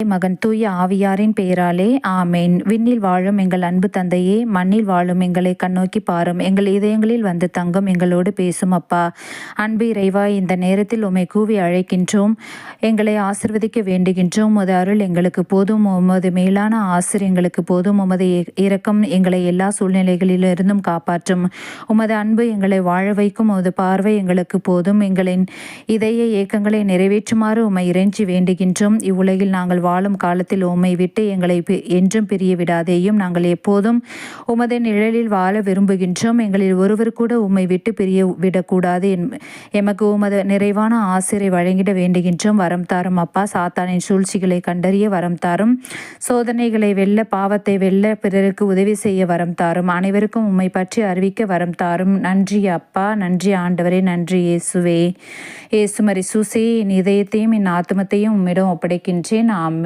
மகன் தூய ஆவியாரின் பெயராலே ஆமேன். விண்ணில் வாழும் எங்கள் அன்பு தந்தையே, மண்ணில் வாழும் எங்களை கண்ணோக்கி பாரும். எங்கள் இதயங்களில் வந்து தங்கும், எங்களோடு பேசும் அப்பா. அன்பு இறைவா, இந்த நேரத்தில் உம்மை கூவி அழைக்கின்றோம். எங்களை ஆசிர்வதிக்க வேண்டுகின்றோம். உமது அருள் எங்களுக்கு போதும், உமது மேலான ஆசிர் எங்களுக்கு போதும். உமது இரக்கம் எங்களை எல்லா சூழ்நிலைகளிலிருந்தும் காப்பாற்றும். உமது அன்பு எங்களை வாழ வைக்கும். உமது பார்வை எங்களுக்கு போதும். எங்களின் இதய ஏக்கங்களை நிறைவேற்றுமாறு உம்மை இறைஞ்சி வேண்டுகின்றோம். இவ்வுலகில் நாங்கள் வாழும் காலத்தில் உம்மை விட்டு எங்களை என்றும் பிரிய விடாதேயும். நாங்கள் எப்போதும் உமது நிழலில் வாழ விரும்புகின்றோம். எங்களில் ஒருவர் கூட உம்மை விட்டு பிரிய விடக்கூடாது. எமக்கு உமது நிறைவான ஆசிரை வழங்கிட வேண்டுகின்றோம். வரம் தாரும் அப்பா. சாத்தானின் சூழ்ச்சிகளை கண்டறிய வரம் தாரும். சோதனைகளை வெல்ல, பாவத்தை வெல்ல, பிறருக்கு உதவி செய்ய வரம் தாரும். அனைவருக்கும் உம்மை பற்றி அறிவிக்க வரம் தாரும். நன்றி அப்பா, நன்றி ஆண்டவரே, நன்றி இயேசுவே. இயேசுமரி சூசே, என் இதயத்தையும் என் ஆத்மத்தையும் உம்மிடம் ஒப்படைக்கின்றேன். ஆமென்.